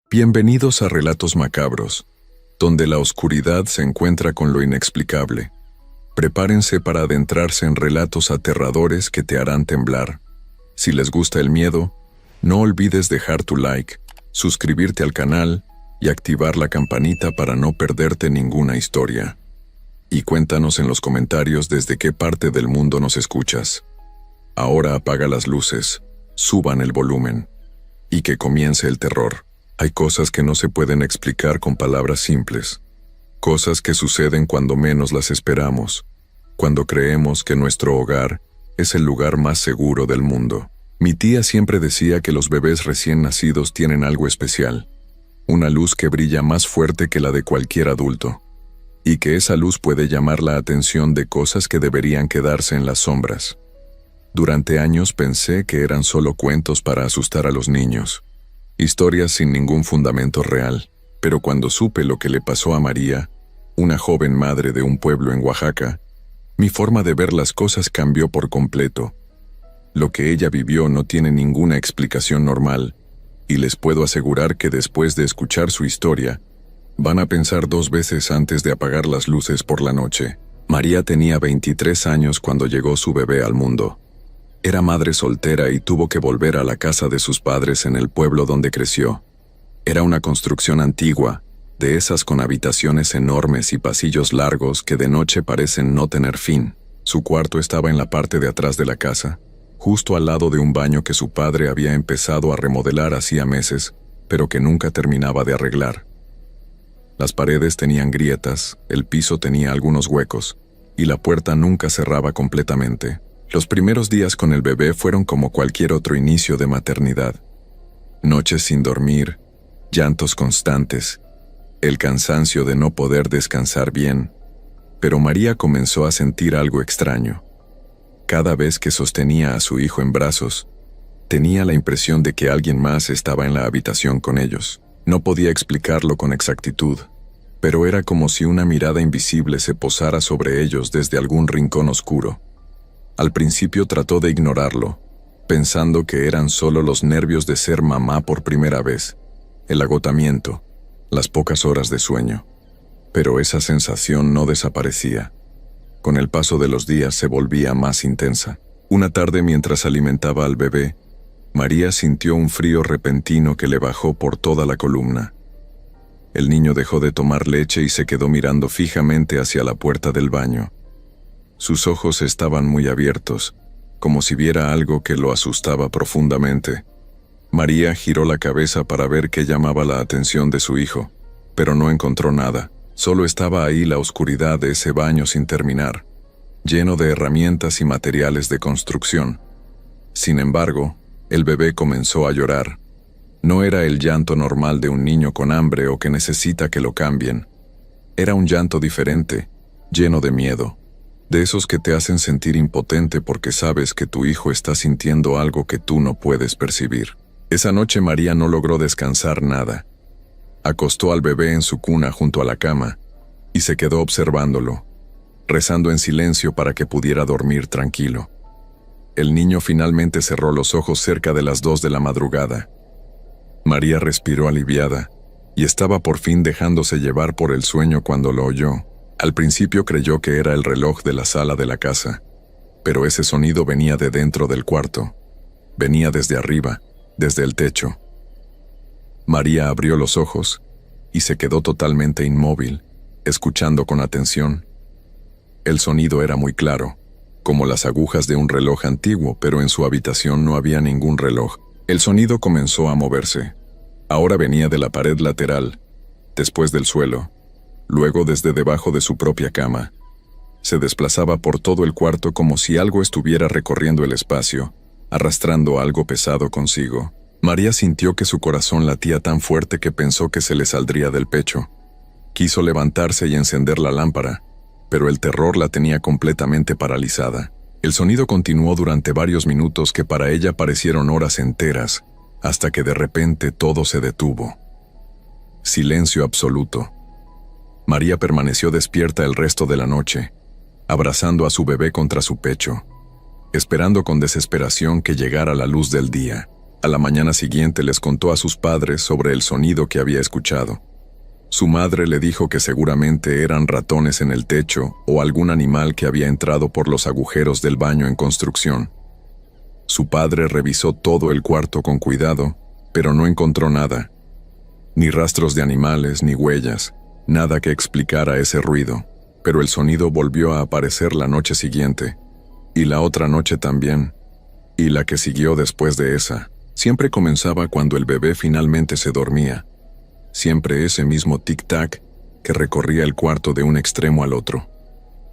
Bienvenidos a Relatos Macabros, donde la oscuridad se encuentra con lo inexplicable. Prepárense para adentrarse en relatos aterradores que te harán temblar. Si les gusta el miedo, no olvides dejar tu like, suscribirte al canal y activar la campanita para no perderte ninguna historia. Y cuéntanos en los comentarios desde qué parte del mundo nos escuchas. Ahora apaga las luces, suban el volumen y que comience el terror. Hay cosas que no se pueden explicar con palabras simples. Cosas que suceden cuando menos las esperamos, cuando creemos que nuestro hogar es el lugar más seguro del mundo. Mi tía siempre decía que los bebés recién nacidos tienen algo especial, una luz que brilla más fuerte que la de cualquier adulto, y que esa luz puede llamar la atención de cosas que deberían quedarse en las sombras. Durante años pensé que eran solo cuentos para asustar a los niños, historias sin ningún fundamento real, pero cuando supe lo que le pasó a María, una joven madre de un pueblo en Oaxaca, mi forma de ver las cosas cambió por completo. Lo que ella vivió no tiene ninguna explicación normal, y les puedo asegurar que después de escuchar su historia, van a pensar 2 veces antes de apagar las luces por la noche. María tenía 23 años cuando llegó su bebé al mundo. Era madre soltera y tuvo que volver a la casa de sus padres en el pueblo donde creció. Era una construcción antigua, de esas con habitaciones enormes y pasillos largos que de noche parecen no tener fin. Su cuarto estaba en la parte de atrás de la casa, justo al lado de un baño que su padre había empezado a remodelar hacía meses, pero que nunca terminaba de arreglar. Las paredes tenían grietas, el piso tenía algunos huecos, y la puerta nunca cerraba completamente. Los primeros días con el bebé fueron como cualquier otro inicio de maternidad. Noches sin dormir, llantos constantes, el cansancio de no poder descansar bien. Pero María comenzó a sentir algo extraño. Cada vez que sostenía a su hijo en brazos, tenía la impresión de que alguien más estaba en la habitación con ellos. No podía explicarlo con exactitud, pero era como si una mirada invisible se posara sobre ellos desde algún rincón oscuro. Al principio trató de ignorarlo, pensando que eran solo los nervios de ser mamá por primera vez, el agotamiento, las pocas horas de sueño. Pero esa sensación no desaparecía. Con el paso de los días se volvía más intensa. Una tarde mientras alimentaba al bebé, María sintió un frío repentino que le bajó por toda la columna. El niño dejó de tomar leche y se quedó mirando fijamente hacia la puerta del baño. Sus ojos estaban muy abiertos, como si viera algo que lo asustaba profundamente. María giró la cabeza para ver qué llamaba la atención de su hijo, pero no encontró nada. Solo estaba ahí la oscuridad de ese baño sin terminar, lleno de herramientas y materiales de construcción. Sin embargo, el bebé comenzó a llorar. No era el llanto normal de un niño con hambre o que necesita que lo cambien. Era un llanto diferente, lleno de miedo. De esos que te hacen sentir impotente porque sabes que tu hijo está sintiendo algo que tú no puedes percibir. Esa noche María no logró descansar nada. Acostó al bebé en su cuna junto a la cama y se quedó observándolo, rezando en silencio para que pudiera dormir tranquilo. El niño finalmente cerró los ojos cerca de las 2 de la madrugada. María respiró aliviada y estaba por fin dejándose llevar por el sueño cuando lo oyó. Al principio creyó que era el reloj de la sala de la casa, pero ese sonido venía de dentro del cuarto. Venía desde arriba, desde el techo. María abrió los ojos y se quedó totalmente inmóvil, escuchando con atención. El sonido era muy claro, como las agujas de un reloj antiguo, pero en su habitación no había ningún reloj. El sonido comenzó a moverse. Ahora venía de la pared lateral, después del suelo, luego desde debajo de su propia cama. Se desplazaba por todo el cuarto como si algo estuviera recorriendo el espacio, arrastrando algo pesado consigo. María sintió que su corazón latía tan fuerte que pensó que se le saldría del pecho. Quiso levantarse y encender la lámpara, pero el terror la tenía completamente paralizada. El sonido continuó durante varios minutos que para ella parecieron horas enteras, hasta que de repente todo se detuvo. Silencio absoluto. María permaneció despierta el resto de la noche, abrazando a su bebé contra su pecho, esperando con desesperación que llegara la luz del día. A la mañana siguiente les contó a sus padres sobre el sonido que había escuchado. Su madre le dijo que seguramente eran ratones en el techo o algún animal que había entrado por los agujeros del baño en construcción. Su padre revisó todo el cuarto con cuidado, pero no encontró nada. Ni rastros de animales, ni huellas, nada que explicara ese ruido. Pero el sonido volvió a aparecer la noche siguiente, y la otra noche también, y la que siguió después de esa. Siempre comenzaba cuando el bebé finalmente se dormía. Siempre ese mismo tic-tac que recorría el cuarto de un extremo al otro.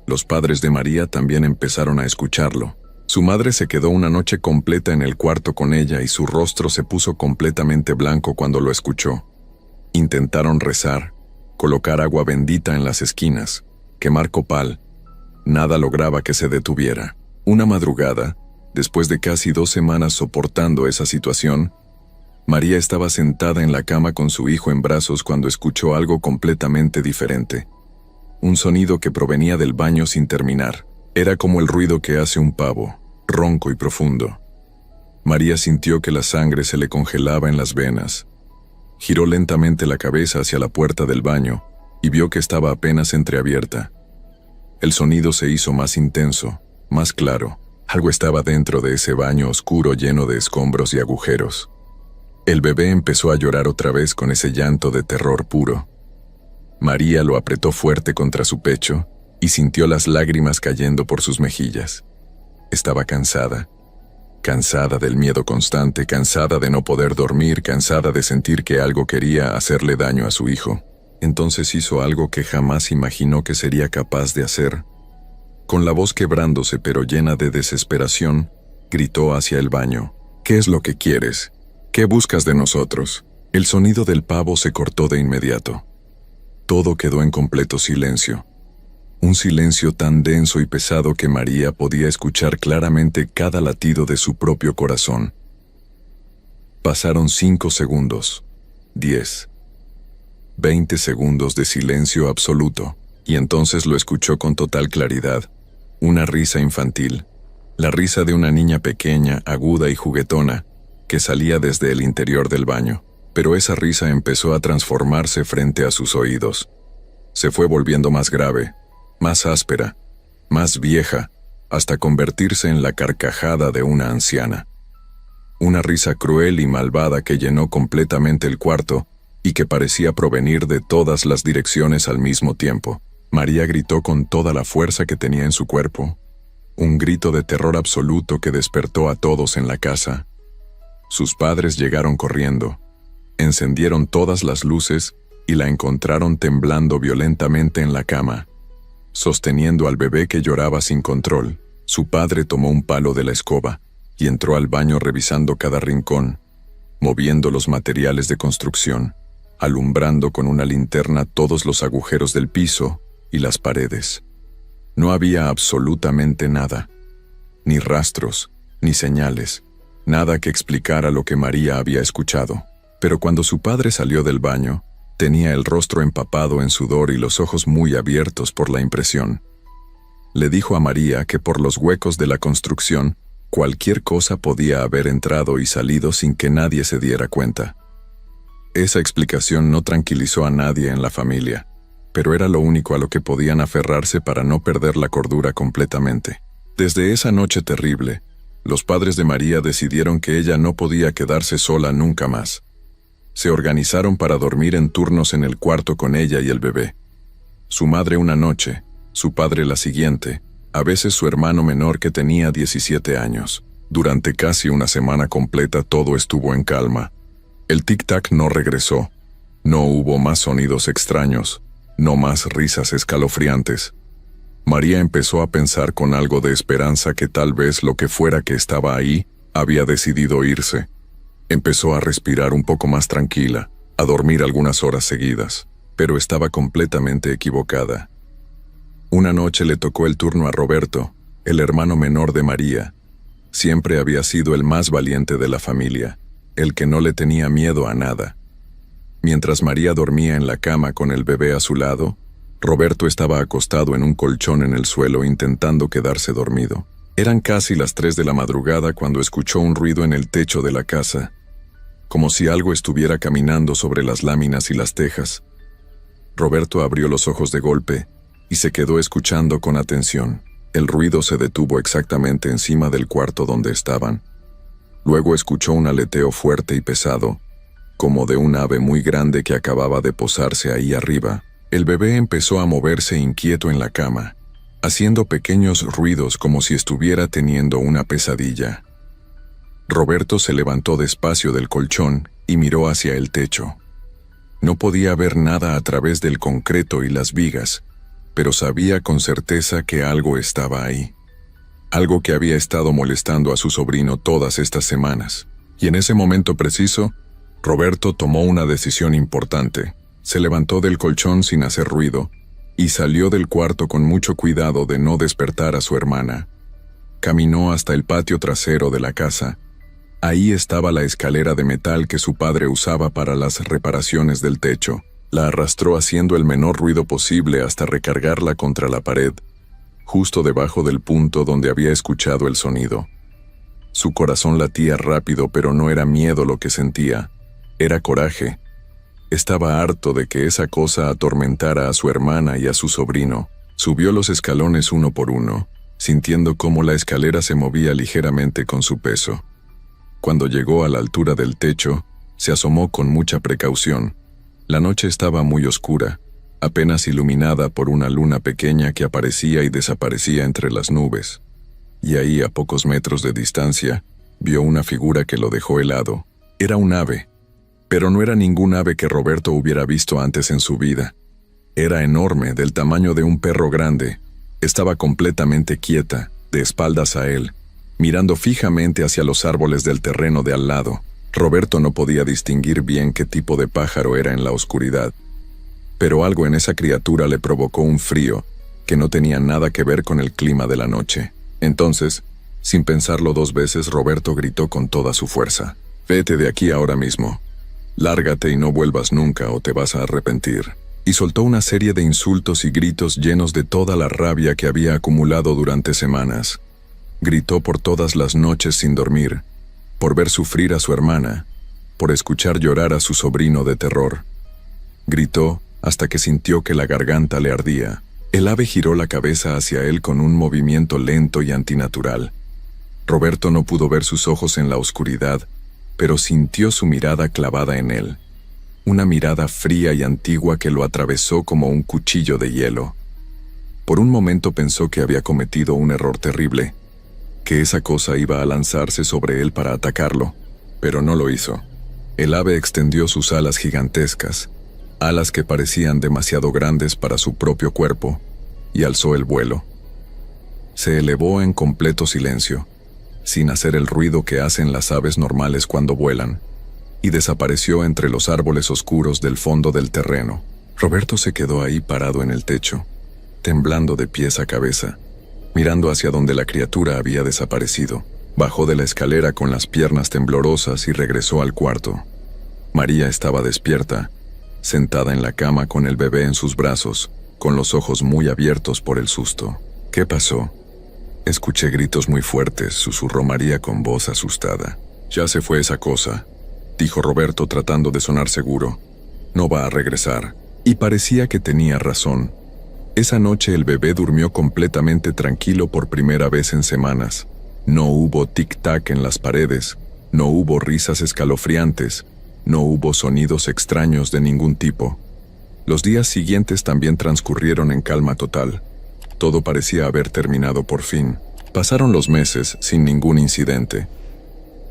Los padres de María también empezaron a escucharlo. Su madre se quedó una noche completa en el cuarto con ella y su rostro se puso completamente blanco cuando lo escuchó. Intentaron rezar, colocar agua bendita en las esquinas, quemar copal. Nada lograba que se detuviera. Una madrugada, después de casi 2 semanas soportando esa situación, María estaba sentada en la cama con su hijo en brazos cuando escuchó algo completamente diferente. Un sonido que provenía del baño sin terminar. Era como el ruido que hace un pavo, ronco y profundo. María sintió que la sangre se le congelaba en las venas. Giró lentamente la cabeza hacia la puerta del baño y vio que estaba apenas entreabierta. El sonido se hizo más intenso, más claro. Algo estaba dentro de ese baño oscuro lleno de escombros y agujeros. El bebé empezó a llorar otra vez con ese llanto de terror puro. María lo apretó fuerte contra su pecho y sintió las lágrimas cayendo por sus mejillas. Estaba cansada. Cansada del miedo constante, cansada de no poder dormir, cansada de sentir que algo quería hacerle daño a su hijo. Entonces hizo algo que jamás imaginó que sería capaz de hacer. Con la voz quebrándose pero llena de desesperación, gritó hacia el baño. ¿Qué es lo que quieres? ¿Qué buscas de nosotros? El sonido del pavo se cortó de inmediato. Todo quedó en completo silencio. Un silencio tan denso y pesado que María podía escuchar claramente cada latido de su propio corazón. Pasaron 5 segundos, 10, 20 segundos de silencio absoluto, y entonces lo escuchó con total claridad. Una risa infantil, la risa de una niña pequeña, aguda y juguetona, que salía desde el interior del baño. Pero esa risa empezó a transformarse frente a sus oídos. Se fue volviendo más grave, más áspera, más vieja, hasta convertirse en la carcajada de una anciana. Una risa cruel y malvada que llenó completamente el cuarto y que parecía provenir de todas las direcciones al mismo tiempo. María gritó con toda la fuerza que tenía en su cuerpo, un grito de terror absoluto que despertó a todos en la casa. Sus padres llegaron corriendo, encendieron todas las luces y la encontraron temblando violentamente en la cama, sosteniendo al bebé que lloraba sin control. Su padre tomó un palo de la escoba y entró al baño revisando cada rincón, moviendo los materiales de construcción, alumbrando con una linterna todos los agujeros del piso y las paredes. No había absolutamente nada, ni rastros, ni señales, nada que explicara lo que María había escuchado. Pero cuando su padre salió del baño, tenía el rostro empapado en sudor y los ojos muy abiertos por la impresión. Le dijo a María que por los huecos de la construcción, cualquier cosa podía haber entrado y salido sin que nadie se diera cuenta. Esa explicación no tranquilizó a nadie en la familia, pero era lo único a lo que podían aferrarse para no perder la cordura completamente. Desde esa noche terrible, los padres de María decidieron que ella no podía quedarse sola nunca más. Se organizaron para dormir en turnos en el cuarto con ella y el bebé. Su madre una noche, su padre la siguiente, a veces su hermano menor que tenía 17 años. Durante casi una semana completa todo estuvo en calma. El tic-tac no regresó. No hubo más sonidos extraños, no más risas escalofriantes. María empezó a pensar con algo de esperanza que tal vez lo que fuera que estaba ahí había decidido irse. Empezó a respirar un poco más tranquila, a dormir algunas horas seguidas, pero estaba completamente equivocada. Una noche le tocó el turno a Roberto, el hermano menor de María. Siempre había sido el más valiente de la familia, el que no le tenía miedo a nada. Mientras María dormía en la cama con el bebé a su lado, Roberto estaba acostado en un colchón en el suelo intentando quedarse dormido. Eran casi las 3 de la madrugada cuando escuchó un ruido en el techo de la casa. como si algo estuviera caminando sobre las láminas y las tejas. Roberto abrió los ojos de golpe y se quedó escuchando con atención. El ruido se detuvo exactamente encima del cuarto donde estaban. Luego escuchó un aleteo fuerte y pesado, como de un ave muy grande que acababa de posarse ahí arriba. El bebé empezó a moverse inquieto en la cama, haciendo pequeños ruidos como si estuviera teniendo una pesadilla. Roberto se levantó despacio del colchón y miró hacia el techo. No podía ver nada a través del concreto y las vigas, pero sabía con certeza que algo estaba ahí. Algo que había estado molestando a su sobrino todas estas semanas. Y en ese momento preciso, Roberto tomó una decisión importante. Se levantó del colchón sin hacer ruido y salió del cuarto con mucho cuidado de no despertar a su hermana. Caminó hasta el patio trasero de la casa. Ahí estaba la escalera de metal que su padre usaba para las reparaciones del techo. La arrastró haciendo el menor ruido posible hasta recargarla contra la pared, justo debajo del punto donde había escuchado el sonido. Su corazón latía rápido, pero no era miedo lo que sentía, era coraje. Estaba harto de que esa cosa atormentara a su hermana y a su sobrino. Subió los escalones uno por uno, sintiendo cómo la escalera se movía ligeramente con su peso. Cuando llegó a la altura del techo, se asomó con mucha precaución. La noche estaba muy oscura, apenas iluminada por una luna pequeña que aparecía y desaparecía entre las nubes. Y ahí, a pocos metros de distancia, vio una figura que lo dejó helado. Era un ave, pero no era ningún ave que Roberto hubiera visto antes en su vida. Era enorme, del tamaño de un perro grande. Estaba completamente quieta, de espaldas a él, mirando fijamente hacia los árboles del terreno de al lado. Roberto no podía distinguir bien qué tipo de pájaro era en la oscuridad, pero algo en esa criatura le provocó un frío que no tenía nada que ver con el clima de la noche. Entonces, sin pensarlo dos veces, Roberto gritó con toda su fuerza: «Vete de aquí ahora mismo. Lárgate y no vuelvas nunca o te vas a arrepentir». Y soltó una serie de insultos y gritos llenos de toda la rabia que había acumulado durante semanas. Gritó por todas las noches sin dormir, por ver sufrir a su hermana, por escuchar llorar a su sobrino de terror. Gritó hasta que sintió que la garganta le ardía. El ave giró la cabeza hacia él con un movimiento lento y antinatural. Roberto no pudo ver sus ojos en la oscuridad, pero sintió su mirada clavada en él. Una mirada fría y antigua que lo atravesó como un cuchillo de hielo. Por un momento pensó que había cometido un error terrible, que esa cosa iba a lanzarse sobre él para atacarlo, pero no lo hizo. El ave extendió sus alas gigantescas, alas que parecían demasiado grandes para su propio cuerpo, y alzó el vuelo. Se elevó en completo silencio, sin hacer el ruido que hacen las aves normales cuando vuelan, y desapareció entre los árboles oscuros del fondo del terreno. Roberto se quedó ahí parado en el techo, temblando de pies a cabeza, mirando hacia donde la criatura había desaparecido. Bajó de la escalera con las piernas temblorosas y regresó al cuarto. María estaba despierta, sentada en la cama con el bebé en sus brazos, con los ojos muy abiertos por el susto. «¿Qué pasó?» «Escuché gritos muy fuertes», susurró María con voz asustada. «Ya se fue esa cosa», dijo Roberto tratando de sonar seguro. «No va a regresar». Y parecía que tenía razón. Esa noche el bebé durmió completamente tranquilo por primera vez en semanas. No hubo tic-tac en las paredes, no hubo risas escalofriantes, no hubo sonidos extraños de ningún tipo. Los días siguientes también transcurrieron en calma total. Todo parecía haber terminado por fin. Pasaron los meses sin ningún incidente.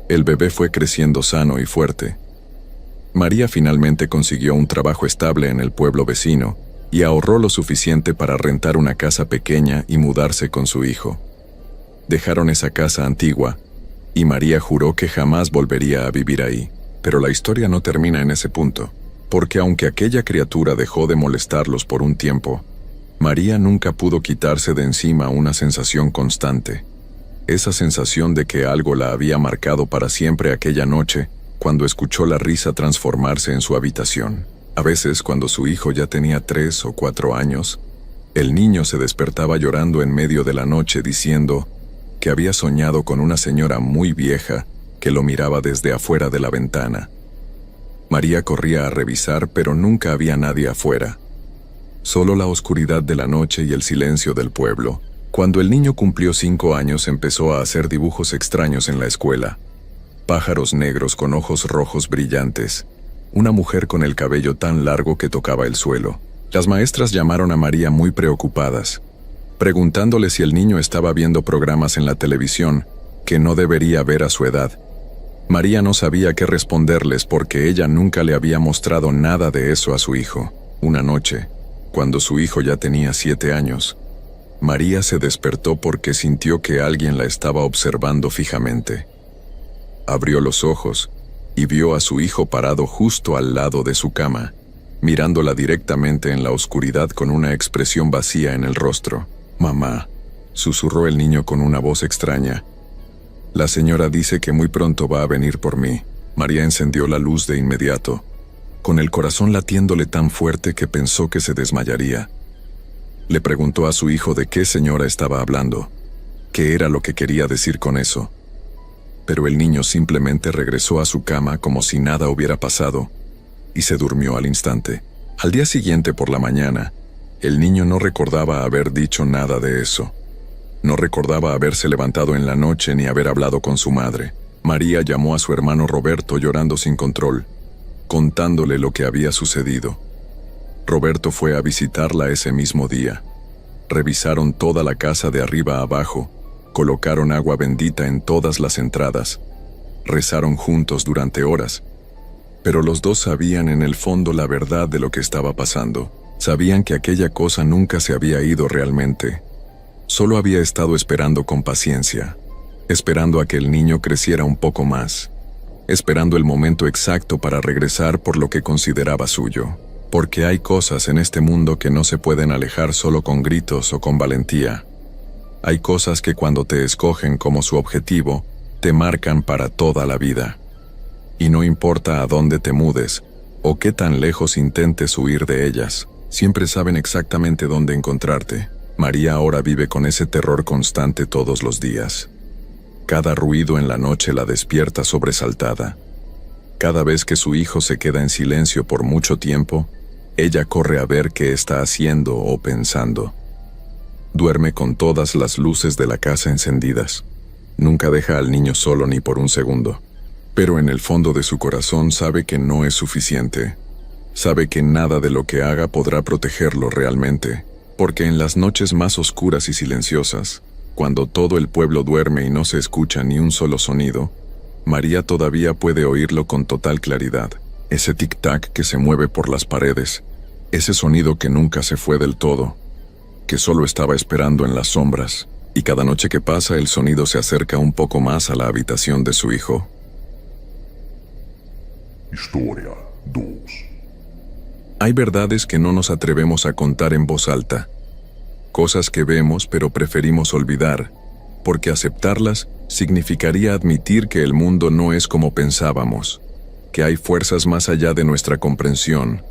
El bebé fue creciendo sano y fuerte. María finalmente consiguió un trabajo estable en el pueblo vecino y ahorró lo suficiente para rentar una casa pequeña y mudarse con su hijo. Dejaron esa casa antigua, y María juró que jamás volvería a vivir ahí. Pero la historia no termina en ese punto, porque aunque aquella criatura dejó de molestarlos por un tiempo, María nunca pudo quitarse de encima una sensación constante. Esa sensación de que algo la había marcado para siempre aquella noche, cuando escuchó la risa transformarse en su habitación. A veces, cuando su hijo ya tenía 3 o 4 años, el niño se despertaba llorando en medio de la noche diciendo que había soñado con una señora muy vieja que lo miraba desde afuera de la ventana. María corría a revisar, pero nunca había nadie afuera. Solo la oscuridad de la noche y el silencio del pueblo. Cuando el niño cumplió 5 años, empezó a hacer dibujos extraños en la escuela. Pájaros negros con ojos rojos brillantes. Una mujer con el cabello tan largo que tocaba el suelo. Las maestras llamaron a María muy preocupadas, preguntándole si el niño estaba viendo programas en la televisión que no debería ver a su edad. María no sabía qué responderles porque ella nunca le había mostrado nada de eso a su hijo. Una noche, cuando su hijo ya tenía 7 años, María se despertó porque sintió que alguien la estaba observando fijamente. Abrió los ojos y vio a su hijo parado justo al lado de su cama, mirándola directamente en la oscuridad con una expresión vacía en el rostro. «Mamá», susurró el niño con una voz extraña. «La señora dice que muy pronto va a venir por mí». María encendió la luz de inmediato, con el corazón latiéndole tan fuerte que pensó que se desmayaría. Le preguntó a su hijo de qué señora estaba hablando, qué era lo que quería decir con eso. Pero el niño simplemente regresó a su cama como si nada hubiera pasado, y se durmió al instante. Al día siguiente por la mañana, el niño no recordaba haber dicho nada de eso. No recordaba haberse levantado en la noche ni haber hablado con su madre. María llamó a su hermano Roberto llorando sin control, contándole lo que había sucedido. Roberto fue a visitarla ese mismo día. Revisaron toda la casa de arriba a abajo, colocaron agua bendita en todas las entradas, rezaron juntos durante horas. Pero los dos sabían en el fondo la verdad de lo que estaba pasando. Sabían que aquella cosa nunca se había ido realmente. Solo había estado esperando con paciencia, esperando a que el niño creciera un poco más, esperando el momento exacto para regresar por lo que consideraba suyo. Porque hay cosas en este mundo que no se pueden alejar solo con gritos o con valentía. Hay cosas que cuando te escogen como su objetivo, te marcan para toda la vida. Y no importa a dónde te mudes, o qué tan lejos intentes huir de ellas, siempre saben exactamente dónde encontrarte. María ahora vive con ese terror constante todos los días. Cada ruido en la noche la despierta sobresaltada. Cada vez que su hijo se queda en silencio por mucho tiempo, ella corre a ver qué está haciendo o pensando. Duerme con todas las luces de la casa encendidas. Nunca deja al niño solo ni por un segundo. Pero en el fondo de su corazón sabe que no es suficiente. Sabe que nada de lo que haga podrá protegerlo realmente. Porque en las noches más oscuras y silenciosas, cuando todo el pueblo duerme y no se escucha ni un solo sonido, María todavía puede oírlo con total claridad. Ese tic-tac que se mueve por las paredes, ese sonido que nunca se fue del todo, que solo estaba esperando en las sombras, y cada noche que pasa el sonido se acerca un poco más a la habitación de su hijo. Historia 2. Hay verdades que no nos atrevemos a contar en voz alta, cosas que vemos pero preferimos olvidar, porque aceptarlas significaría admitir que el mundo no es como pensábamos, que hay fuerzas más allá de nuestra comprensión,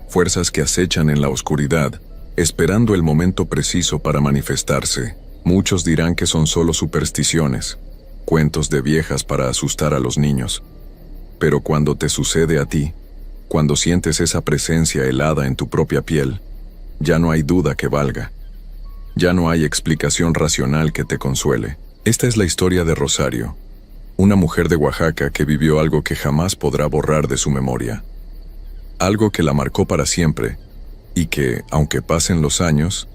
fuerzas que acechan en la oscuridad, esperando el momento preciso para manifestarse. Muchos dirán que son solo supersticiones, cuentos de viejas para asustar a los niños. Pero cuando te sucede a ti, cuando sientes esa presencia helada en tu propia piel, ya no hay duda que valga. Ya no hay explicación racional que te consuele. Esta es la historia de Rosario, una mujer de Oaxaca que vivió algo que jamás podrá borrar de su memoria. Algo que la marcó para siempre, y que, aunque pasen los años,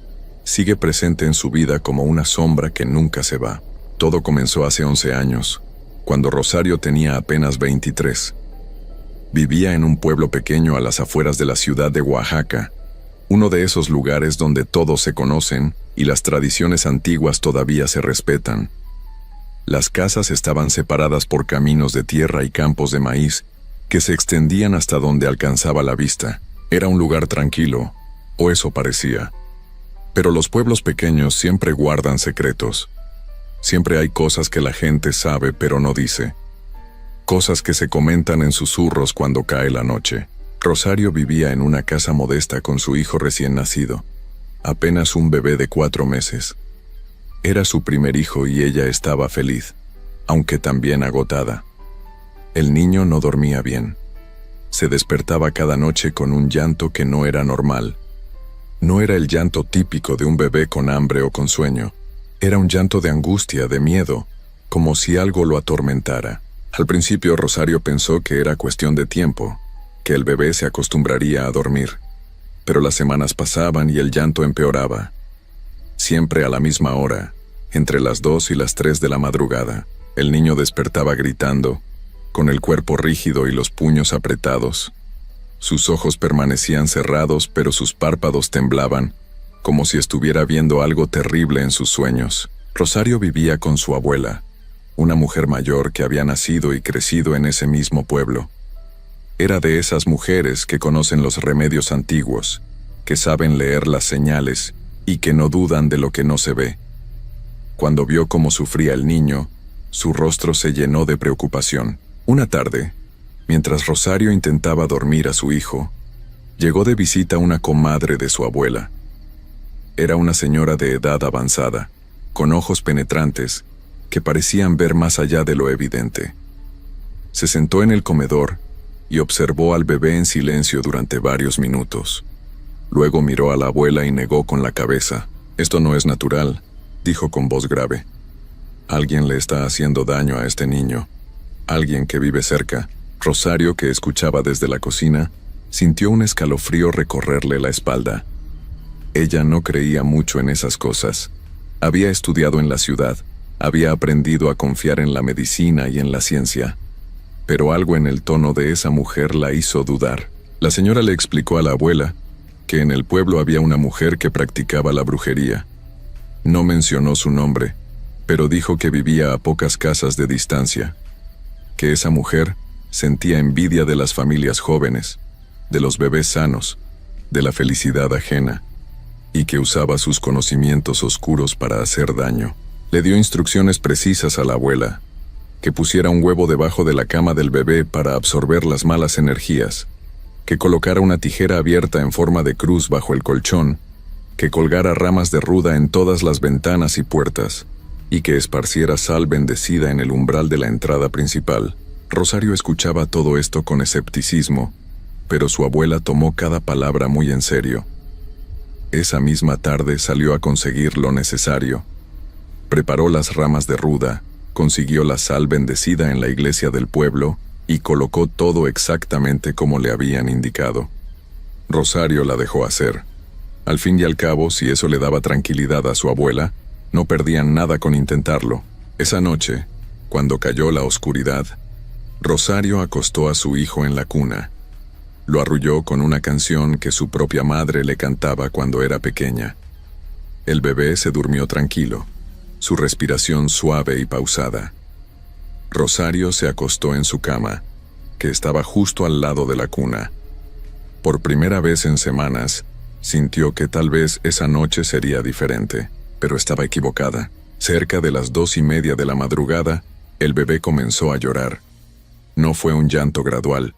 sigue presente en su vida como una sombra que nunca se va. Todo comenzó hace 11 años, cuando Rosario tenía apenas 23. Vivía en un pueblo pequeño a las afueras de la ciudad de Oaxaca, uno de esos lugares donde todos se conocen y las tradiciones antiguas todavía se respetan. Las casas estaban separadas por caminos de tierra y campos de maíz que se extendían hasta donde alcanzaba la vista. Era un lugar tranquilo, o eso parecía. Pero los pueblos pequeños siempre guardan secretos. Siempre hay cosas que la gente sabe pero no dice. Cosas que se comentan en susurros cuando cae la noche. Rosario vivía en una casa modesta con su hijo recién nacido, apenas un bebé de 4 meses. Era su primer hijo y ella estaba feliz, aunque también agotada. El niño no dormía bien. Se despertaba cada noche con un llanto que no era normal. No era el llanto típico de un bebé con hambre o con sueño. Era un llanto de angustia, de miedo, como si algo lo atormentara. Al principio Rosario pensó que era cuestión de tiempo, que el bebé se acostumbraría a dormir. Pero las semanas pasaban y el llanto empeoraba. Siempre a la misma hora, entre las 2 y las 3 de la madrugada, el niño despertaba gritando, con el cuerpo rígido y los puños apretados. Sus ojos permanecían cerrados, pero sus párpados temblaban, como si estuviera viendo algo terrible en sus sueños. Rosario vivía con su abuela, una mujer mayor que había nacido y crecido en ese mismo pueblo. Era de esas mujeres que conocen los remedios antiguos, que saben leer las señales y que no dudan de lo que no se ve. Cuando vio cómo sufría el niño, su rostro se llenó de preocupación. Una tarde, mientras Rosario intentaba dormir a su hijo, llegó de visita una comadre de su abuela. Era una señora de edad avanzada, con ojos penetrantes, que parecían ver más allá de lo evidente. Se sentó en el comedor y observó al bebé en silencio durante varios minutos. Luego miró a la abuela y negó con la cabeza. «Esto no es natural», dijo con voz grave. «Alguien le está haciendo daño a este niño. Alguien que vive cerca». Rosario, que escuchaba desde la cocina, sintió un escalofrío recorrerle la espalda. Ella no creía mucho en esas cosas. Había estudiado en la ciudad, había aprendido a confiar en la medicina y en la ciencia. Pero algo en el tono de esa mujer la hizo dudar. La señora le explicó a la abuela que en el pueblo había una mujer que practicaba la brujería. No mencionó su nombre, pero dijo que vivía a pocas casas de distancia. Que esa mujer sentía envidia de las familias jóvenes, de los bebés sanos, de la felicidad ajena, y que usaba sus conocimientos oscuros para hacer daño. Le dio instrucciones precisas a la abuela, que pusiera un huevo debajo de la cama del bebé para absorber las malas energías, que colocara una tijera abierta en forma de cruz bajo el colchón, que colgara ramas de ruda en todas las ventanas y puertas, y que esparciera sal bendecida en el umbral de la entrada principal. Rosario escuchaba todo esto con escepticismo, pero su abuela tomó cada palabra muy en serio. Esa misma tarde salió a conseguir lo necesario. Preparó las ramas de ruda, consiguió la sal bendecida en la iglesia del pueblo y colocó todo exactamente como le habían indicado. Rosario la dejó hacer. Al fin y al cabo, si eso le daba tranquilidad a su abuela, no perdían nada con intentarlo. Esa noche, cuando cayó la oscuridad, Rosario acostó a su hijo en la cuna. Lo arrulló con una canción que su propia madre le cantaba cuando era pequeña. El bebé se durmió tranquilo, su respiración suave y pausada. Rosario se acostó en su cama, que estaba justo al lado de la cuna. Por primera vez en semanas, sintió que tal vez esa noche sería diferente, pero estaba equivocada. Cerca de las 2:30 de la madrugada, el bebé comenzó a llorar. No fue un llanto gradual,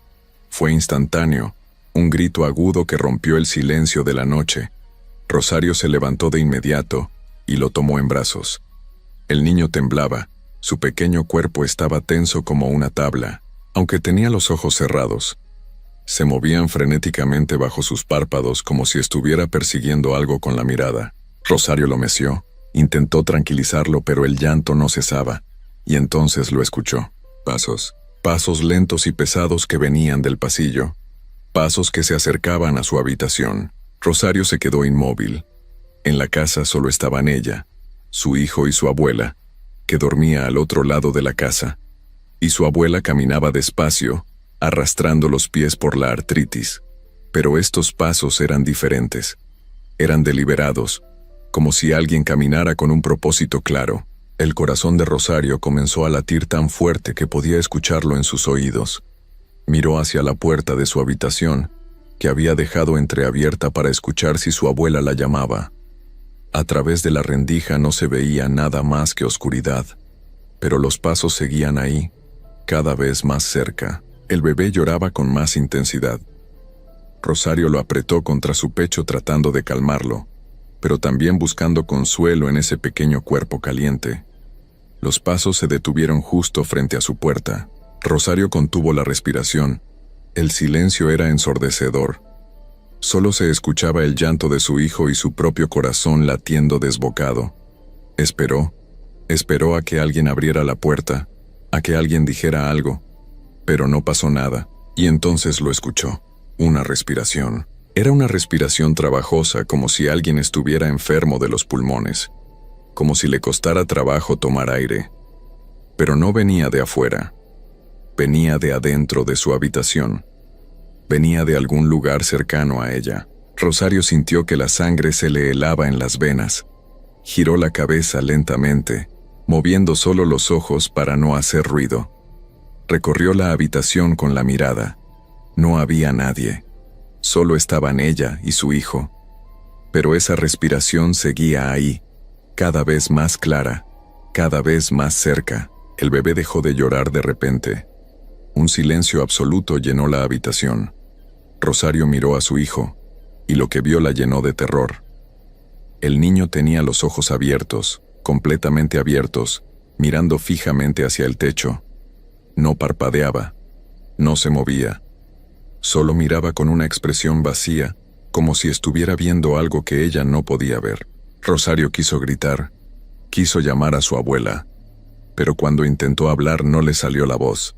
fue instantáneo, un grito agudo que rompió el silencio de la noche. Rosario se levantó de inmediato y lo tomó en brazos. El niño temblaba, su pequeño cuerpo estaba tenso como una tabla, aunque tenía los ojos cerrados. Se movían frenéticamente bajo sus párpados como si estuviera persiguiendo algo con la mirada. Rosario lo meció, intentó tranquilizarlo, pero el llanto no cesaba, y entonces lo escuchó. Pasos lentos y pesados que venían del pasillo, pasos que se acercaban a su habitación. Rosario se quedó inmóvil. En la casa solo estaban ella, su hijo y su abuela, que dormía al otro lado de la casa, y su abuela caminaba despacio, arrastrando los pies por la artritis. Pero estos pasos eran diferentes. Eran deliberados, como si alguien caminara con un propósito claro. El corazón de Rosario comenzó a latir tan fuerte que podía escucharlo en sus oídos. Miró hacia la puerta de su habitación, que había dejado entreabierta para escuchar si su abuela la llamaba. A través de la rendija no se veía nada más que oscuridad, pero los pasos seguían ahí, cada vez más cerca. El bebé lloraba con más intensidad. Rosario lo apretó contra su pecho tratando de calmarlo, pero también buscando consuelo en ese pequeño cuerpo caliente. Los pasos se detuvieron justo frente a su puerta. Rosario contuvo la respiración, El silencio era ensordecedor. Solo se escuchaba el llanto de su hijo y su propio corazón latiendo desbocado. Esperó a que alguien abriera la puerta, a que alguien dijera algo, pero no pasó nada, y entonces lo escuchó. Una respiración. Era una respiración trabajosa, como si alguien estuviera enfermo de los pulmones, como si le costara trabajo tomar aire. Pero no venía de afuera. Venía de adentro de su habitación. Venía de algún lugar cercano a ella. Rosario sintió que la sangre se le helaba en las venas. Giró la cabeza lentamente, moviendo solo los ojos para no hacer ruido. Recorrió la habitación con la mirada. No había nadie. Solo estaban ella y su hijo. Pero esa respiración seguía ahí, cada vez más clara, cada vez más cerca. El bebé dejó de llorar de repente. Un silencio absoluto llenó la habitación. Rosario miró a su hijo, y lo que vio la llenó de terror. El niño tenía los ojos abiertos, completamente abiertos, mirando fijamente hacia el techo. No parpadeaba, no se movía. Solo miraba con una expresión vacía, como si estuviera viendo algo que ella no podía ver. Rosario quiso gritar, quiso llamar a su abuela, pero cuando intentó hablar no le salió la voz.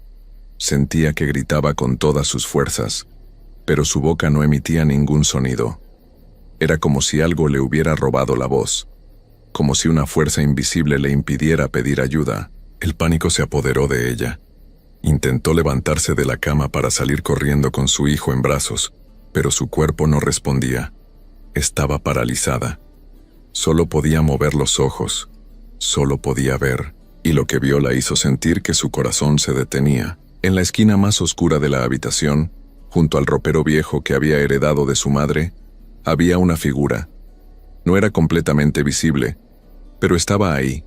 Sentía que gritaba con todas sus fuerzas, pero su boca no emitía ningún sonido. Era como si algo le hubiera robado la voz, como si una fuerza invisible le impidiera pedir ayuda. El pánico se apoderó de ella. Intentó levantarse de la cama para salir corriendo con su hijo en brazos, pero su cuerpo no respondía. Estaba paralizada. Solo podía mover los ojos, solo podía ver, y lo que vio la hizo sentir que su corazón se detenía. En la esquina más oscura de la habitación, junto al ropero viejo que había heredado de su madre, había una figura. No era completamente visible, pero estaba ahí.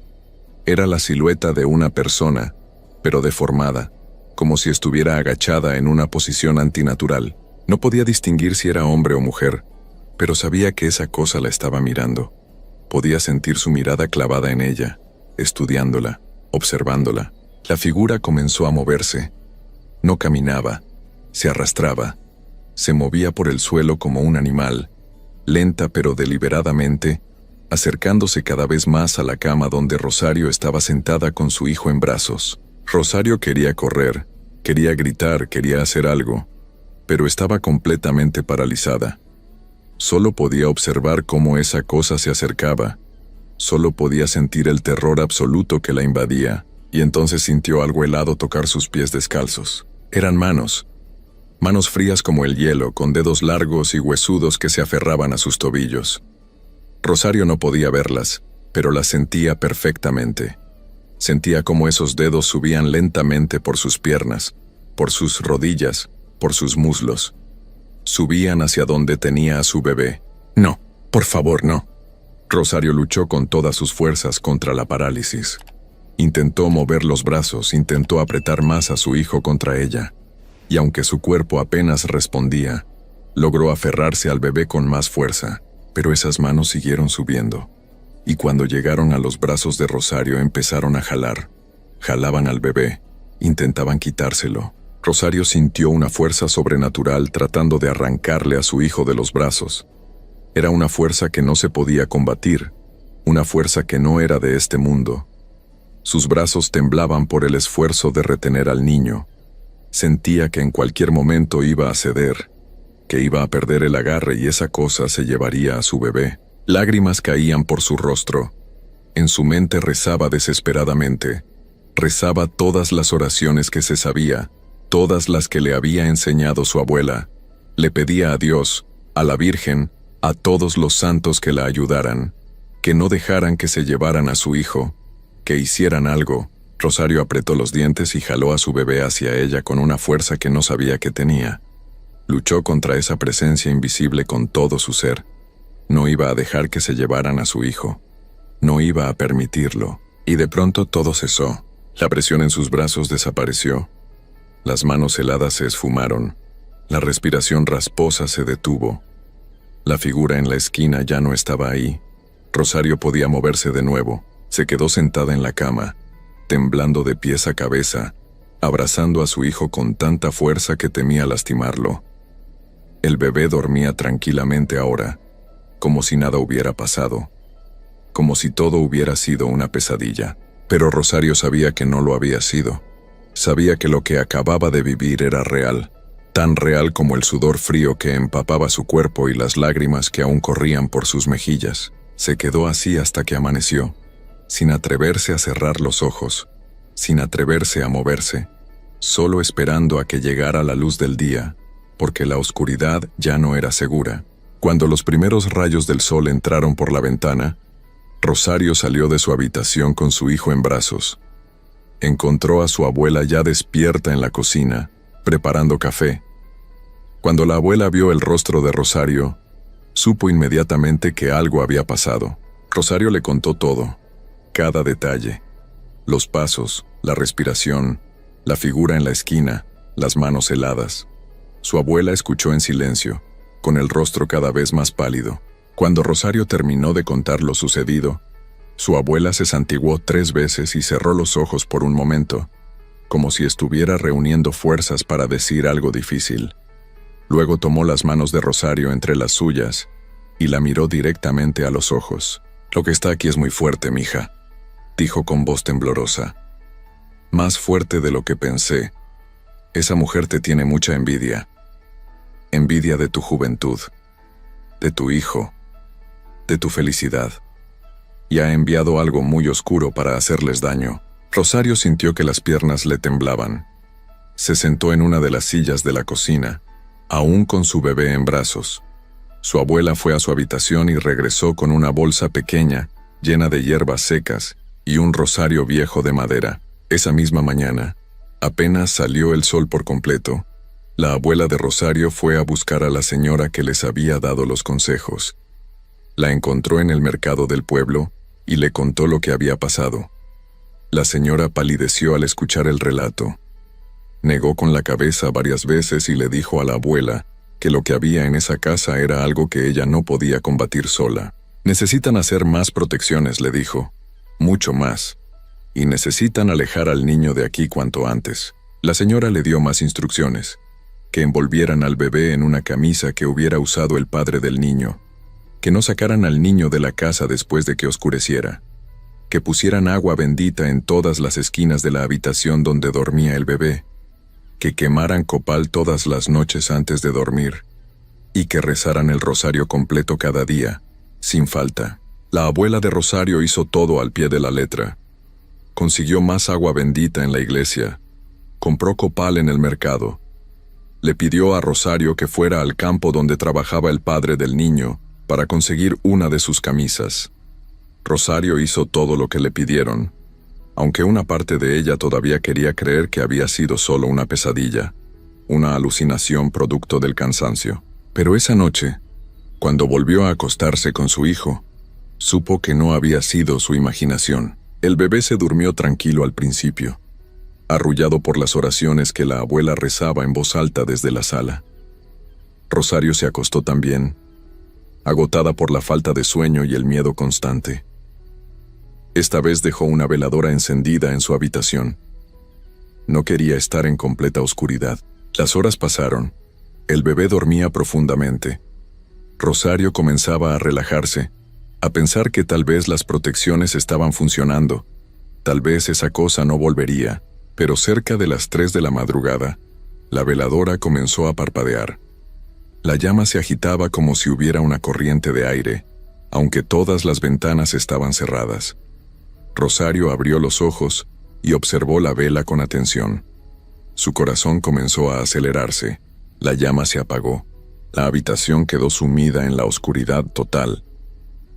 Era la silueta de una persona, pero deformada, como si estuviera agachada en una posición antinatural. No podía distinguir si era hombre o mujer, pero sabía que esa cosa la estaba mirando. Podía sentir su mirada clavada en ella, estudiándola, observándola. La figura comenzó a moverse. No caminaba, se arrastraba, se movía por el suelo como un animal, lenta pero deliberadamente, acercándose cada vez más a la cama donde Rosario estaba sentada con su hijo en brazos. Rosario quería correr, quería gritar, quería hacer algo, pero estaba completamente paralizada. Solo podía observar cómo esa cosa se acercaba. Solo podía sentir el terror absoluto que la invadía, y entonces sintió algo helado tocar sus pies descalzos. Eran manos frías como el hielo, con dedos largos y huesudos que se aferraban a sus tobillos. Rosario no podía verlas, pero las sentía perfectamente. Sentía cómo esos dedos subían lentamente por sus piernas, por sus rodillas, por sus muslos. Subían hacia donde tenía a su bebé. No, por favor, no. Rosario luchó con todas sus fuerzas contra la parálisis. Intentó mover los brazos, intentó apretar más a su hijo contra ella. Y aunque su cuerpo apenas respondía, logró aferrarse al bebé con más fuerza, pero esas manos siguieron subiendo. Y cuando llegaron a los brazos de Rosario empezaron a jalar. Jalaban al bebé, intentaban quitárselo. Rosario sintió una fuerza sobrenatural tratando de arrancarle a su hijo de los brazos. Era una fuerza que no se podía combatir, una fuerza que no era de este mundo. Sus brazos temblaban por el esfuerzo de retener al niño. Sentía que en cualquier momento iba a ceder, que iba a perder el agarre y esa cosa se llevaría a su bebé. Lágrimas caían por su rostro. En su mente rezaba desesperadamente. Rezaba todas las oraciones que se sabía, todas las que le había enseñado su abuela. Le pedía a Dios, a la Virgen, a todos los santos que la ayudaran, que no dejaran que se llevaran a su hijo, que hicieran algo. Rosario apretó los dientes y jaló a su bebé hacia ella con una fuerza que no sabía que tenía. Luchó contra esa presencia invisible con todo su ser. No iba a dejar que se llevaran a su hijo. No iba a permitirlo. Y de pronto todo cesó. La presión en sus brazos desapareció. Las manos heladas se esfumaron. La respiración rasposa se detuvo. La figura en la esquina ya no estaba ahí. Rosario podía moverse de nuevo. Se quedó sentada en la cama, temblando de pies a cabeza, abrazando a su hijo con tanta fuerza que temía lastimarlo. El bebé dormía tranquilamente ahora, como si nada hubiera pasado, como si todo hubiera sido una pesadilla. Pero Rosario sabía que no lo había sido. Sabía que lo que acababa de vivir era real, tan real como el sudor frío que empapaba su cuerpo y las lágrimas que aún corrían por sus mejillas. Se quedó así hasta que amaneció, sin atreverse a cerrar los ojos, sin atreverse a moverse, solo esperando a que llegara la luz del día, porque la oscuridad ya no era segura. Cuando los primeros rayos del sol entraron por la ventana, Rosario salió de su habitación con su hijo en brazos. Encontró a su abuela ya despierta en la cocina, preparando café. Cuando la abuela vio el rostro de Rosario, supo inmediatamente que algo había pasado. Rosario le contó todo, cada detalle: los pasos, la respiración, la figura en la esquina, las manos heladas. Su abuela escuchó en silencio, con el rostro cada vez más pálido. Cuando Rosario terminó de contar lo sucedido, su abuela se santiguó 3 veces y cerró los ojos por un momento, como si estuviera reuniendo fuerzas para decir algo difícil. Luego tomó las manos de Rosario entre las suyas y la miró directamente a los ojos. «Lo que está aquí es muy fuerte, mija», dijo con voz temblorosa. «Más fuerte de lo que pensé. Esa mujer te tiene mucha envidia. Envidia de tu juventud, de tu hijo, de tu felicidad. Y ha enviado algo muy oscuro para hacerles daño». Rosario sintió que las piernas le temblaban. Se sentó en una de las sillas de la cocina, aún con su bebé en brazos. Su abuela fue a su habitación y regresó con una bolsa pequeña, llena de hierbas secas, y un rosario viejo de madera. Esa misma mañana, apenas salió el sol por completo, la abuela de Rosario fue a buscar a la señora que les había dado los consejos. La encontró en el mercado del pueblo y le contó lo que había pasado. La señora palideció al escuchar el relato. Negó con la cabeza varias veces y le dijo a la abuela que lo que había en esa casa era algo que ella no podía combatir sola. «Necesitan hacer más protecciones», le dijo, «mucho más. Y necesitan alejar al niño de aquí cuanto antes». La señora le dio más instrucciones: que envolvieran al bebé en una camisa que hubiera usado el padre del niño, que no sacaran al niño de la casa después de que oscureciera, que pusieran agua bendita en todas las esquinas de la habitación donde dormía el bebé, que quemaran copal todas las noches antes de dormir, y que rezaran el rosario completo cada día, sin falta. La abuela de Rosario hizo todo al pie de la letra. Consiguió más agua bendita en la iglesia, compró copal en el mercado, le pidió a Rosario que fuera al campo donde trabajaba el padre del niño para conseguir una de sus camisas. Rosario hizo todo lo que le pidieron, aunque una parte de ella todavía quería creer que había sido solo una pesadilla, una alucinación producto del cansancio. Pero esa noche, cuando volvió a acostarse con su hijo, supo que no había sido su imaginación. El bebé se durmió tranquilo al principio, arrullado por las oraciones que la abuela rezaba en voz alta desde la sala. Rosario se acostó también, agotada por la falta de sueño y el miedo constante. Esta vez dejó una veladora encendida en su habitación. No quería estar en completa oscuridad. Las horas pasaron. El bebé dormía profundamente. Rosario comenzaba a relajarse, a pensar que tal vez las protecciones estaban funcionando. Tal vez esa cosa no volvería. Pero cerca de las 3 de la madrugada, la veladora comenzó a parpadear. La llama se agitaba como si hubiera una corriente de aire, aunque todas las ventanas estaban cerradas. Rosario abrió los ojos y observó la vela con atención. Su corazón comenzó a acelerarse. La llama se apagó. La habitación quedó sumida en la oscuridad total.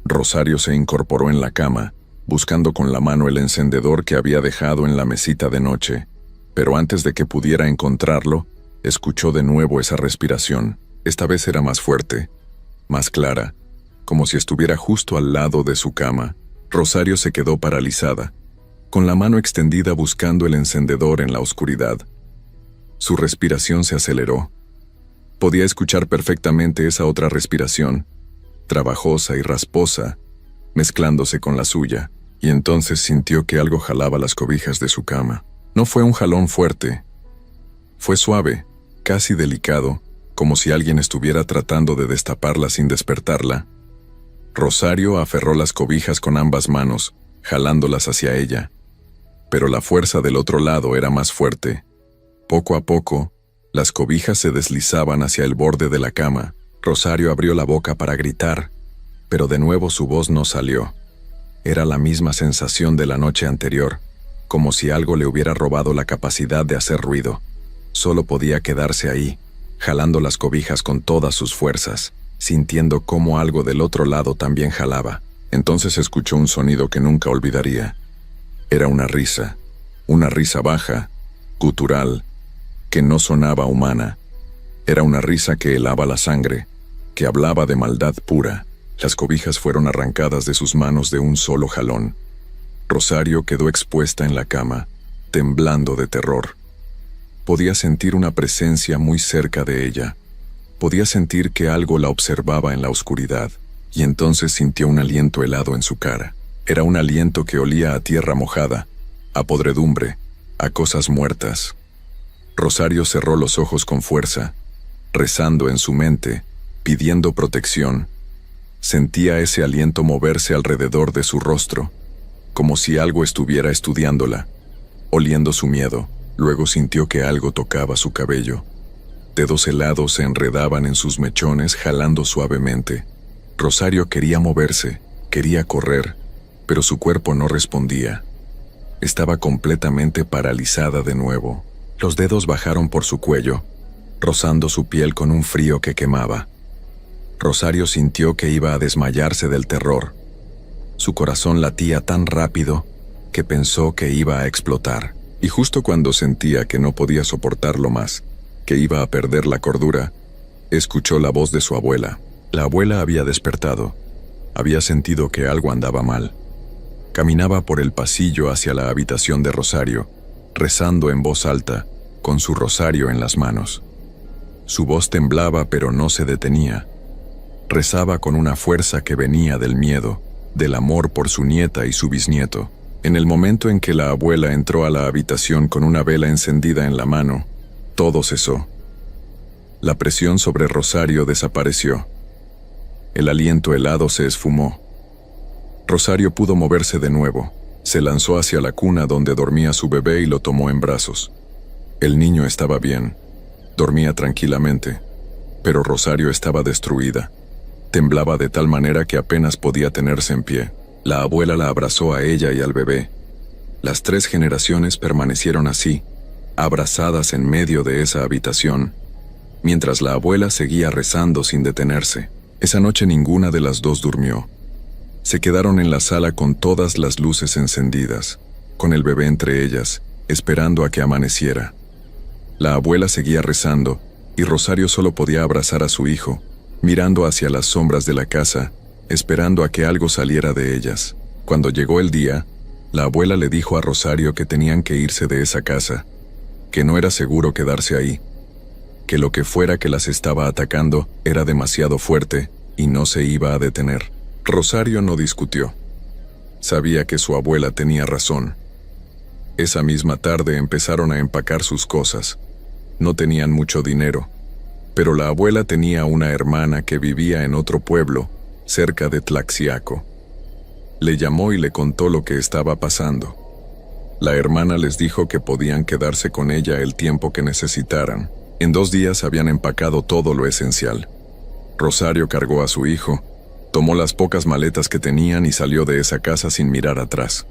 Rosario se incorporó en la cama, buscando con la mano el encendedor que había dejado en la mesita de noche. Pero antes de que pudiera encontrarlo, escuchó de nuevo esa respiración. Esta vez era más fuerte, más clara, como si estuviera justo al lado de su cama. Rosario se quedó paralizada, con la mano extendida buscando el encendedor en la oscuridad. Su respiración se aceleró. Podía escuchar perfectamente esa otra respiración, trabajosa y rasposa, mezclándose con la suya, y entonces sintió que algo jalaba las cobijas de su cama. No fue un jalón fuerte. Fue suave, casi delicado, como si alguien estuviera tratando de destaparla sin despertarla. Rosario aferró las cobijas con ambas manos, jalándolas hacia ella. Pero la fuerza del otro lado era más fuerte. Poco a poco, las cobijas se deslizaban hacia el borde de la cama. Rosario abrió la boca para gritar, pero de nuevo su voz no salió. Era la misma sensación de la noche anterior, como si algo le hubiera robado la capacidad de hacer ruido. Solo podía quedarse ahí, jalando las cobijas con todas sus fuerzas, sintiendo cómo algo del otro lado también jalaba. Entonces escuchó un sonido que nunca olvidaría. Era una risa baja, gutural, que no sonaba humana. Era una risa que helaba la sangre, que hablaba de maldad pura. Las cobijas fueron arrancadas de sus manos de un solo jalón. Rosario quedó expuesta en la cama, temblando de terror. Podía sentir una presencia muy cerca de ella. Podía sentir que algo la observaba en la oscuridad, y entonces sintió un aliento helado en su cara. Era un aliento que olía a tierra mojada, a podredumbre, a cosas muertas. Rosario cerró los ojos con fuerza, rezando en su mente, pidiendo protección. Sentía ese aliento moverse alrededor de su rostro, como si algo estuviera estudiándola, oliendo su miedo. Luego sintió que algo tocaba su cabello. Dedos helados se enredaban en sus mechones, jalando suavemente. Rosario quería moverse, quería correr, pero su cuerpo no respondía. Estaba completamente paralizada de nuevo. Los dedos bajaron por su cuello, rozando su piel con un frío que quemaba. Rosario sintió que iba a desmayarse del terror. Su corazón latía tan rápido que pensó que iba a explotar. Y justo cuando sentía que no podía soportarlo más, que iba a perder la cordura, escuchó la voz de su abuela. La abuela había despertado. Había sentido que algo andaba mal. Caminaba por el pasillo hacia la habitación de Rosario, rezando en voz alta, con su rosario en las manos. Su voz temblaba pero no se detenía. Rezaba con una fuerza que venía del miedo, del amor por su nieta y su bisnieto. En el momento en que la abuela entró a la habitación con una vela encendida en la mano, todo cesó. La presión sobre Rosario desapareció. El aliento helado se esfumó. Rosario pudo moverse de nuevo. Se lanzó hacia la cuna donde dormía su bebé y lo tomó en brazos. El niño estaba bien. Dormía tranquilamente. Pero Rosario estaba destruida. Temblaba de tal manera que apenas podía tenerse en pie. La abuela la abrazó a ella y al bebé. Las 3 generaciones permanecieron así, abrazadas en medio de esa habitación, mientras la abuela seguía rezando sin detenerse. Esa noche ninguna de las 2 durmió. Se quedaron en la sala con todas las luces encendidas, con el bebé entre ellas, esperando a que amaneciera. La abuela seguía rezando, y Rosario solo podía abrazar a su hijo, mirando hacia las sombras de la casa, esperando a que algo saliera de ellas. Cuando llegó el día, la abuela le dijo a Rosario que tenían que irse de esa casa, que no era seguro quedarse ahí, que lo que fuera que las estaba atacando era demasiado fuerte y no se iba a detener. Rosario no discutió. Sabía que su abuela tenía razón. Esa misma tarde empezaron a empacar sus cosas. No tenían mucho dinero, pero la abuela tenía una hermana que vivía en otro pueblo, cerca de Tlaxiaco. Le llamó y le contó lo que estaba pasando. La hermana les dijo que podían quedarse con ella el tiempo que necesitaran. En 2 días habían empacado todo lo esencial. Rosario cargó a su hijo, tomó las pocas maletas que tenían y salió de esa casa sin mirar atrás.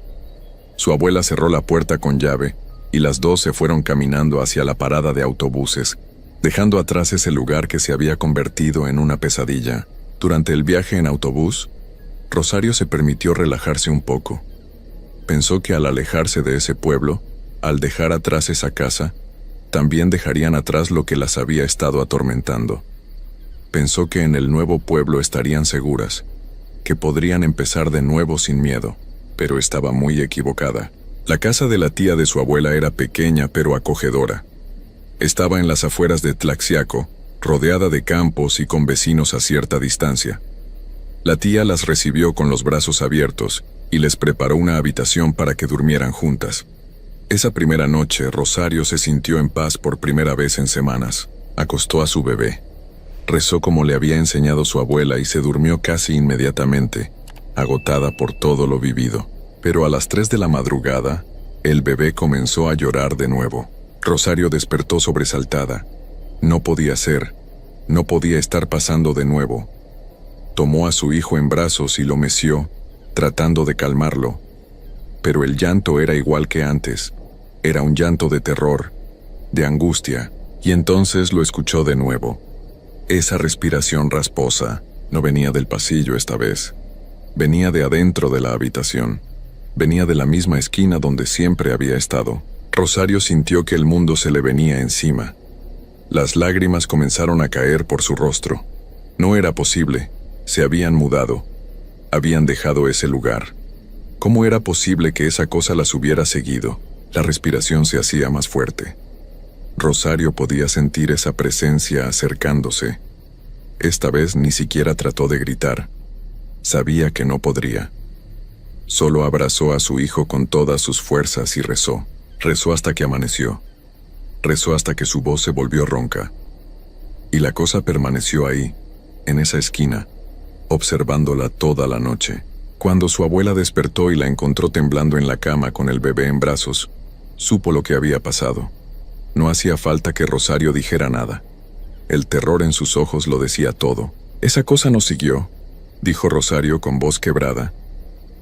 Su abuela cerró la puerta con llave, y las 2 se fueron caminando hacia la parada de autobuses, dejando atrás ese lugar que se había convertido en una pesadilla. Durante el viaje en autobús, Rosario se permitió relajarse un poco. Pensó que al alejarse de ese pueblo, al dejar atrás esa casa, también dejarían atrás lo que las había estado atormentando. Pensó que en el nuevo pueblo estarían seguras, que podrían empezar de nuevo sin miedo, pero estaba muy equivocada. La casa de la tía de su abuela era pequeña pero acogedora. Estaba en las afueras de Tlaxiaco, rodeada de campos y con vecinos a cierta distancia. La tía las recibió con los brazos abiertos y les preparó una habitación para que durmieran juntas. Esa primera noche, Rosario se sintió en paz por primera vez en semanas. Acostó a su bebé. Rezó como le había enseñado su abuela y se durmió casi inmediatamente, agotada por todo lo vivido. Pero a las 3 de la madrugada, el bebé comenzó a llorar de nuevo. Rosario despertó sobresaltada. No podía ser, no podía estar pasando de nuevo. Tomó a su hijo en brazos y lo meció, tratando de calmarlo. Pero el llanto era igual que antes. Era un llanto de terror, de angustia, y entonces lo escuchó de nuevo. Esa respiración rasposa no venía del pasillo esta vez. Venía de adentro de la habitación. Venía de la misma esquina donde siempre había estado. Rosario sintió que el mundo se le venía encima. Las lágrimas comenzaron a caer por su rostro. No era posible. Se habían mudado. Habían dejado ese lugar. ¿Cómo era posible que esa cosa las hubiera seguido? La respiración se hacía más fuerte. Rosario podía sentir esa presencia acercándose. Esta vez ni siquiera trató de gritar. Sabía que no podría. Solo abrazó a su hijo con todas sus fuerzas y rezó. Rezó hasta que amaneció. Rezó hasta que su voz se volvió ronca. Y la cosa permaneció ahí, en esa esquina, observándola toda la noche. Cuando su abuela despertó y la encontró temblando en la cama con el bebé en brazos, supo lo que había pasado. No hacía falta que Rosario dijera nada. El terror en sus ojos lo decía todo. «Esa cosa nos siguió», dijo Rosario con voz quebrada.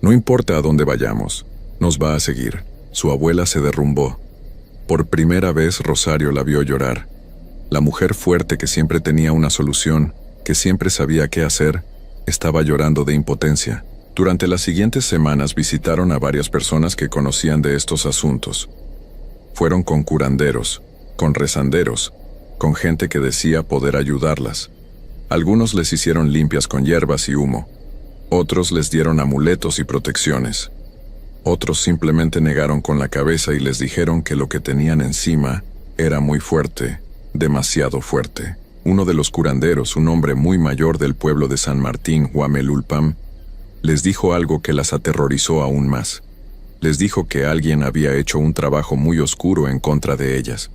«No importa a dónde vayamos, nos va a seguir». Su abuela se derrumbó. Por primera vez Rosario la vio llorar. La mujer fuerte que siempre tenía una solución, que siempre sabía qué hacer, estaba llorando de impotencia. Durante las siguientes semanas visitaron a varias personas que conocían de estos asuntos. Fueron con curanderos, con rezanderos, con gente que decía poder ayudarlas. Algunos les hicieron limpias con hierbas y humo. Otros les dieron amuletos y protecciones. Otros simplemente negaron con la cabeza y les dijeron que lo que tenían encima era muy fuerte, demasiado fuerte. Uno de los curanderos, un hombre muy mayor del pueblo de San Martín, Huamelulpam, les dijo algo que las aterrorizó aún más. Les dijo que alguien había hecho un trabajo muy oscuro en contra de ellas,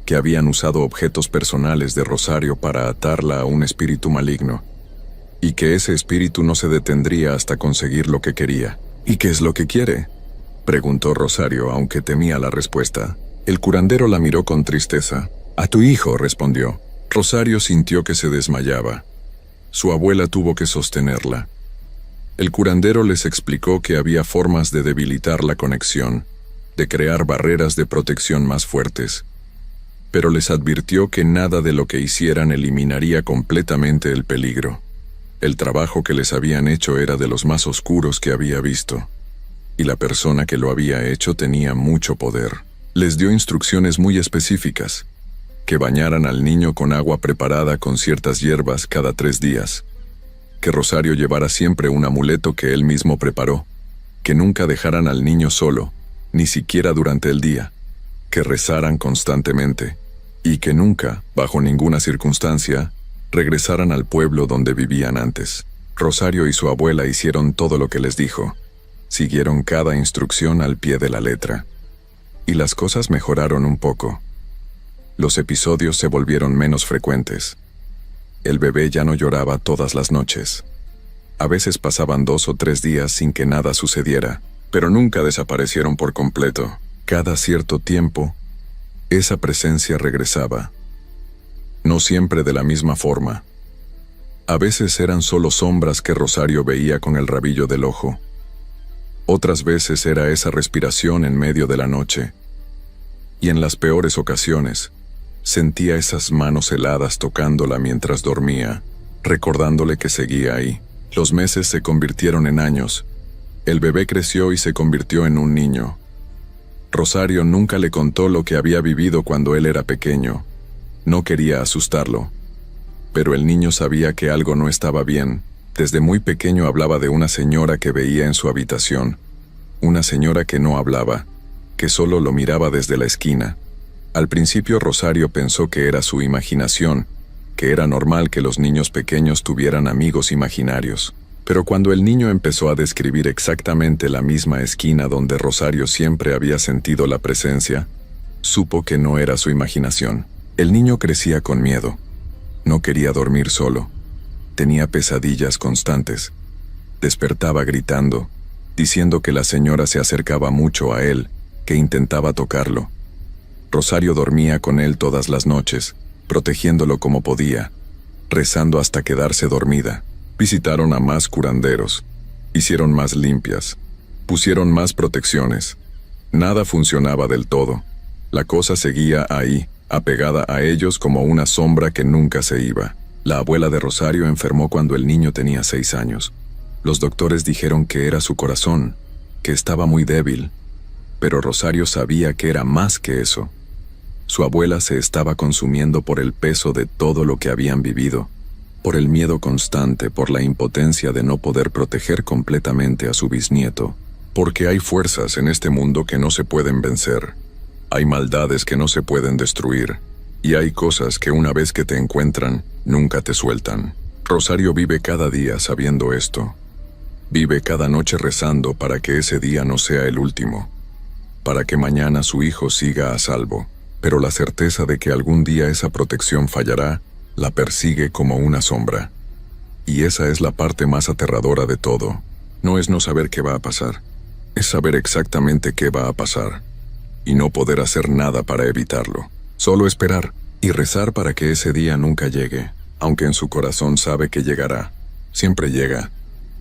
que habían usado objetos personales de Rosario para atarla a un espíritu maligno, y que ese espíritu no se detendría hasta conseguir lo que quería. «¿Y qué es lo que quiere?», preguntó Rosario, aunque temía la respuesta. El curandero la miró con tristeza. «A tu hijo», respondió. Rosario sintió que se desmayaba. Su abuela tuvo que sostenerla. El curandero les explicó que había formas de debilitar la conexión, de crear barreras de protección más fuertes, pero les advirtió que nada de lo que hicieran eliminaría completamente el peligro. El trabajo que les habían hecho era de los más oscuros que había visto, y la persona que lo había hecho tenía mucho poder. Les dio instrucciones muy específicas, que bañaran al niño con agua preparada con ciertas hierbas cada 3 días, que Rosario llevara siempre un amuleto que él mismo preparó, que nunca dejaran al niño solo, ni siquiera durante el día, que rezaran constantemente, y que nunca, bajo ninguna circunstancia, regresaran al pueblo donde vivían antes. Rosario y su abuela hicieron todo lo que les dijo. Siguieron cada instrucción al pie de la letra. Y las cosas mejoraron un poco. Los episodios se volvieron menos frecuentes. El bebé ya no lloraba todas las noches. A veces pasaban 2 o 3 días sin que nada sucediera, pero nunca desaparecieron por completo. Cada cierto tiempo, esa presencia regresaba. No siempre de la misma forma. A veces eran solo sombras que Rosario veía con el rabillo del ojo. Otras veces era esa respiración en medio de la noche. Y en las peores ocasiones, sentía esas manos heladas tocándola mientras dormía, recordándole que seguía ahí. Los meses se convirtieron en años. El bebé creció y se convirtió en un niño. Rosario nunca le contó lo que había vivido cuando él era pequeño. No quería asustarlo. Pero el niño sabía que algo no estaba bien. Desde muy pequeño hablaba de una señora que veía en su habitación. Una señora que no hablaba, que solo lo miraba desde la esquina. Al principio Rosario pensó que era su imaginación, que era normal que los niños pequeños tuvieran amigos imaginarios. Pero cuando el niño empezó a describir exactamente la misma esquina donde Rosario siempre había sentido la presencia, supo que no era su imaginación. El niño crecía con miedo. No quería dormir solo. Tenía pesadillas constantes. Despertaba gritando, diciendo que la señora se acercaba mucho a él, que intentaba tocarlo. Rosario dormía con él todas las noches, protegiéndolo como podía, rezando hasta quedarse dormida. Visitaron a más curanderos, hicieron más limpias, pusieron más protecciones. Nada funcionaba del todo. La cosa seguía ahí, apegada a ellos como una sombra que nunca se iba. La abuela de Rosario enfermó cuando el niño tenía 6 años. Los doctores dijeron que era su corazón, que estaba muy débil, pero Rosario sabía que era más que eso. Su abuela se estaba consumiendo por el peso de todo lo que habían vivido, por el miedo constante, por la impotencia de no poder proteger completamente a su bisnieto. Porque hay fuerzas en este mundo que no se pueden vencer. Hay maldades que no se pueden destruir. Y hay cosas que una vez que te encuentran, nunca te sueltan. Rosario vive cada día sabiendo esto. Vive cada noche rezando para que ese día no sea el último. Para que mañana su hijo siga a salvo. Pero la certeza de que algún día esa protección fallará, la persigue como una sombra. Y esa es la parte más aterradora de todo. No es no saber qué va a pasar. Es saber exactamente qué va a pasar. Y no poder hacer nada para evitarlo. Solo esperar y rezar para que ese día nunca llegue, aunque en su corazón sabe que llegará. Siempre llega.